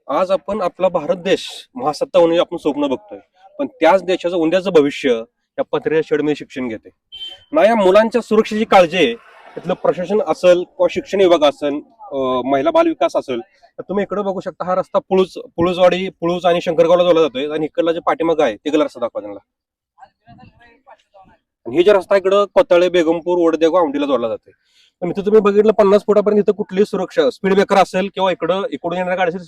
आज आपण आपला भारत देश महासत्ता होण्याचे आपण स्वप्न बघतोय, पण त्याच देशाचं उद्याचं भविष्य या पत्र्याच्या शेडमध्ये शिक्षण घेते ना. या मुलांच्या सुरक्षेची काळजी आहे, तिथलं प्रशासन असेल किंवा शिक्षण विभाग असेल, महिला बाल विकास असेल, तर तुम्ही इकडे बघू शकता. हा रस्ता पुळूजवाडी पुळूज आणि शंकरगावला जोडला जातोय, आणि इकडला जे पाठीमाग आहे तिकडला रस्ता दाखवा त्यांना. आणि हे जे रस्ता इकडं कोथळे बेगमपूर वडदेगाव औंढीला जोडला जातोय. पण इथं तुम्ही बघितलं 50 फुटापर्यंत इथं कुठलीही सुरक्षा स्पीड ब्रेकर असेल किंवा इकडून येणाऱ्या गाडीचे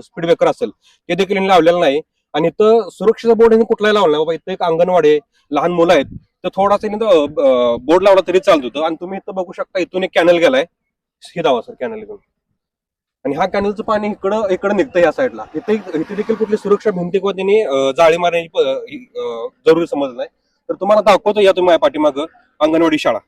स्पीड ब्रेकर असेल ते देखील यांनी लावलेलं नाही. आणि इथं सुरक्षेचा बोर्ड यांनी कुठलाही लावला नाही. बाबा इथं एक अंगणवाडी आहे, लहान मुलं आहेत, तर थोडासा बोर्ड लावला तरी चालत होतं. आणि तुम्ही इथं बघू शकता इथून एक कॅनल गेलाय, हे दावा सर कॅनल इथून, आणि हा कॅनलचं पाणी इकडं निघतं या साईडला. इथे देखील कुठली सुरक्षा भिंती किंवा त्यांनी जाळी मारण्याची जरुरी समजलं नाही. तर तुम्हाला दाखवतो या तुम्ही पाठीमागं अंगणवाडी शाळा.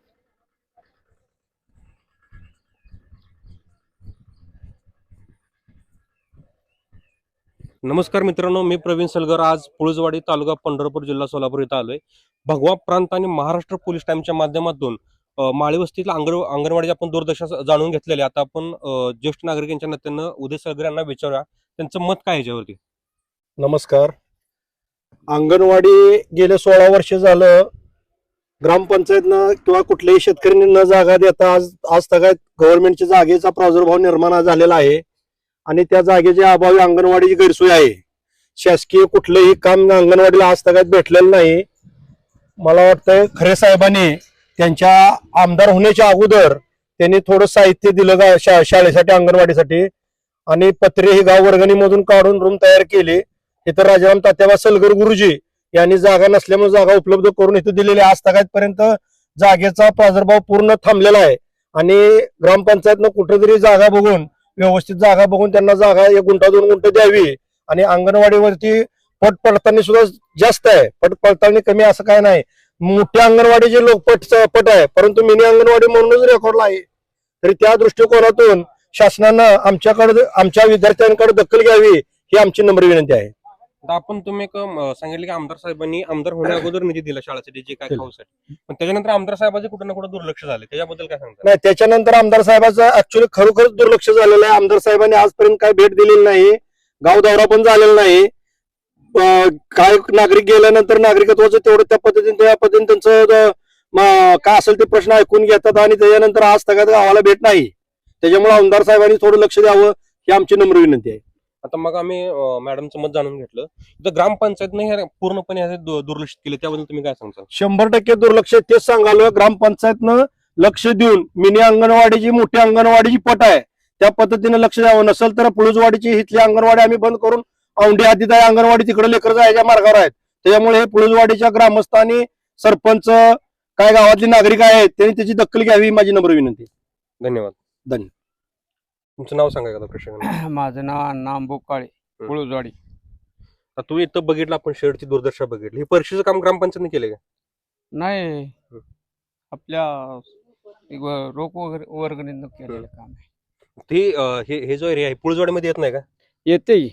नमस्कार मित्रांनो, मी प्रवीण सलगर. आज पुळजवाडी तालुका पंढरपूर जिल्हा सोलापूर इथं आलोय. भगवा प्रांत आणि महाराष्ट्र पोलीस टाइमच्या माध्यमातून माळी वस्तीतल्या अंगणवाडीची आपण दूरदर्शा जाणून घेतलेली. आता आपण ज्येष्ठ नागरिकांच्या नात्यानं उदय सलगर यांना विचारूया त्यांचं मत काय याच्यावरती. नमस्कार. अंगणवाडी गेले 16 वर्ष झालं ग्रामपंचायतनं किंवा कुठल्याही शेतकऱ्यांनी न जागा देता आज तगायत गव्हर्नमेंटच्या जागेचा प्रादुर्भाव निर्माण झालेला आहे आणि त्या जागेच्या अभावी अंगणवाडीची गैरसोय आहे. शासकीय कुठलंही काम अंगणवाडीला आज तगायत भेटलेलं नाही. मला वाटतं खरे साहेबांनी त्यांच्या आमदार होण्याच्या अगोदर त्यांनी थोडं साहित्य दिलं शाळेसाठी अंगणवाडीसाठी, आणि पत्रे ही गाव वर्गणीमधून काढून रूम तयार केली. इथं राजाराम तात्याबा सलगर गुरुजी यांनी जागा नसल्यामुळे जागा उपलब्ध करून इथं दिलेली. आज तगायतपर्यंत जागेचा प्रादुर्भाव पूर्ण थांबलेला आहे आणि ग्रामपंचायतनं कुठेतरी जागा बघून व्यवस्थित जागा बघून त्यांना जागा 1 गुंठा 2 गुंठे द्यावी. आणि अंगणवाडीवरती पट पडताळणी सुद्धा जास्त आहे, पट पडताळणी कमी असं काय नाही. मोठ्या अंगणवाडीचे लोक पट आहे, परंतु मिनी अंगणवाडी म्हणूनच रेकॉर्डला आहे. तरी त्या दृष्टिकोनातून शासनानं आमच्या विद्यार्थ्यांकडे दखल घ्यावी ही आमची नम्र विनंती आहे. आपण तुम्ही सांगितलं की आमदार साहेबांनी आमदार होण्या अगोदर निधी दिला शाळेसाठी जे काय खाऊसाठी, पण त्याच्यानंतर आमदार साहेबांचे कुठं ना कुठं दुर्लक्ष झाले, त्याच्याबद्दल काय सांगता? नाही, त्याच्यानंतर आमदार साहेबांचं ऍक्च्युअली खरोखरच दुर्लक्ष झालेलं आहे. आमदार साहेबांनी आजपर्यंत काही भेट दिलेली नाही, गाव दौरा पण झालेला नाही. काय नागरिक गेल्यानंतर नागरिकत्वाचं तेवढं त्या पद्धतीने त्यांचं काय असेल ते प्रश्न ऐकून घेतात आणि त्याच्यानंतर आज तगायत गावाला भेट नाही. त्याच्यामुळे आमदार साहेबांनी थोडं लक्ष द्यावं ही आमची नम्र विनंती आहे. आता मग आम्ही मॅडमचं मत जाणून घेतलं, तर ग्रामपंचायतने हे पूर्णपणे दुर्लक्षित केले, त्याबद्दल तुम्ही काय सांगता? 100% दुर्लक्ष. तेच सांगालो, ग्रामपंचायतनं लक्ष देऊन मिनी अंगणवाडीची मोठी अंगणवाडीची पट आहे त्या पद्धतीने लक्ष द्यावं. नसेल तर पुळजवाडीची इथली अंगणवाडी आम्ही बंद करून औंढी हद्दीत आहे अंगणवाडी, तिकडे लेकर जायच्या मार्गावर आहेत. त्याच्यामुळे हे पुळजवाडीच्या ग्रामस्थ आणि सरपंच काय गावातले नागरिक आहेत त्यांनी त्याची दखल घ्यावी माझी नम्र विनंती. धन्यवाद. धन्यवाद. तुमचं नाव सांगा का प्रश्न? माझं नाव अण्णा अंबू काळे, पुळजवाडी. तू इथं बघितलं, आपण शेडची दुर्दशा बघितली, ही परिषदेचं काम ग्रामपंचायतने केले का? नाही, आपल्या रोख वर्गणीनं केलेलं काम आहे. हे जो एरिया आहे पुळजवाडीमध्ये येत नाही का? येते.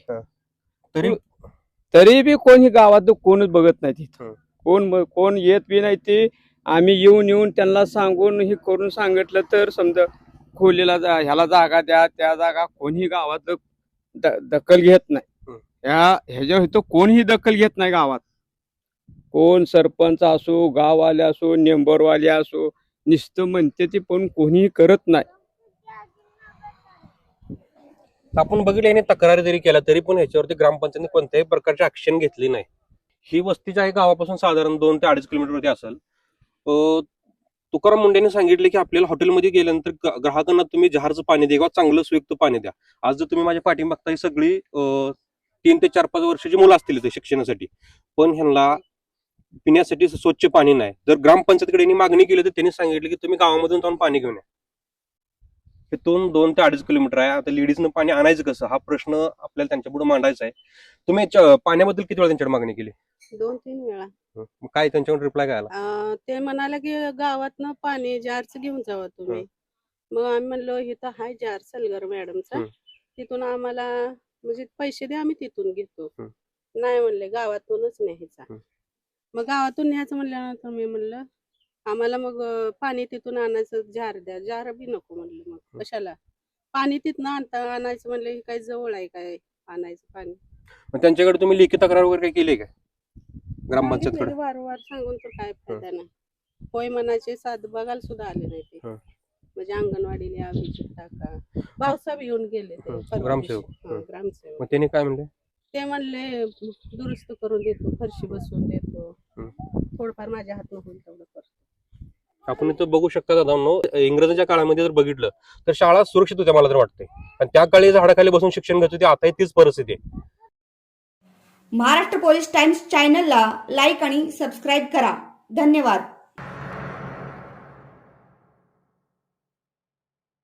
तरी बी कोणी गावात कोणच बघत नाही तिथं. कोण येत बी नाही. ते आम्ही येऊन त्यांना सांगून हे करून सांगितलं तर समजा खोलीला ह्याला जागा द्या, त्या जागा कोणी गावात दखल घेत नाही. ह्याच्या इथं कोणीही दखल घेत नाही गावात. कोण सरपंच असो, गाववाले असो, नेंबरवाले असो, नुसतं म्हणते ते, पण कोणीही करत नाही. आपण बघितलं याने तक्रारी जरी केला तरी पण ह्याच्यावरती ग्रामपंचायतने कोणत्याही प्रकारची ऍक्शन घेतली नाही. ही वस्तीच्या आहे गावापासून साधारण 2 ते 2.5 किलोमीटरवरती असेल. तुकाराम मुंडेंनी सांगितले की आपल्याला हॉटेलमध्ये गेल्यानंतर ग्राहकांना तुम्ही जहारचं पाणी द्या, चांगलं उपयुक्त पाणी द्या. आज जर तुम्ही माझ्या पाठीमागे बघता, ही सगळी 3 ते 4-5 वर्षाची मुलं असतील इथे शिक्षणासाठी, पण ह्यांना पिण्यासाठी स्वच्छ पाणी नाही. जर ग्रामपंचायतीकडे यांनी मागणी केली तर त्यांनी सांगितलं की तुम्ही गावामधून जाऊन पाणी घेऊन या. इथून 2 ते 2.5 किलोमीटर आहे. आता लेडीजनं पाणी आणायचं कसं, हा प्रश्न आपल्याला त्यांच्या पुढे मांडायचा आहे. तुम्ही पाण्याबद्दल किती वेळा त्यांच्याकडे मागणी केली? 2-3 वेळा. काय त्यांच्याकडून रिप्लाय काय आला? ते म्हणाले की गावातनं पाणी जारचं घेऊन जावा तुम्ही. मग आम्ही म्हणलो इथं हाय जार सलगर मॅडमचा, तिथून आम्हाला म्हणजे पैसे द्या, आम्ही तिथून घेतो. नाही म्हणले गावातूनच न्यायचा. मग गावातून न्यायचं म्हणल्यानंतर मी म्हणलं आम्हाला मग पाणी तिथून आणायचं, जार द्या. जार बी नको म्हणलं, मग कशाला पाणी तिथनं आणायचं म्हणलं हे काय जवळ आहे काय आणायचं पाणी. मग त्यांच्याकडे तुम्ही लेखी तक्रार वगैरे काही केली का ग्रामपंचायतकडे? सांगितलेलं वारंवार सांगून तर काय फायदा नाही. होय म्हणायचे साध बघायला सुद्धा आले नाही ते. हं. म्हणजे अंगणवाडीने अभिजित टाका भाऊसाहेब येऊन गेले ते परवा ग्रामसेवक. दिवशी. हं, ग्रामसेवक मग त्यांनी काय म्हणले? ते म्हणले दुरुस्त करून देतो, फरशी बसवून देतो, हं. थोडंफार माझ्या हातनं होईल तेवढं करतो. आपण इथं बघू शकता दादांनो, इंग्रजांच्या काळामध्ये जर बघितलं तर शाळा सुरक्षित होत्या मला तर वाटते. आणि त्या काळी झाडाखाली बसून शिक्षण घेत होते, आता तीच परिस्थिती आहे. महाराष्ट्र पोलीस टाइम्स चॅनलला लाईक आणि सबस्क्राईब करा. धन्यवाद.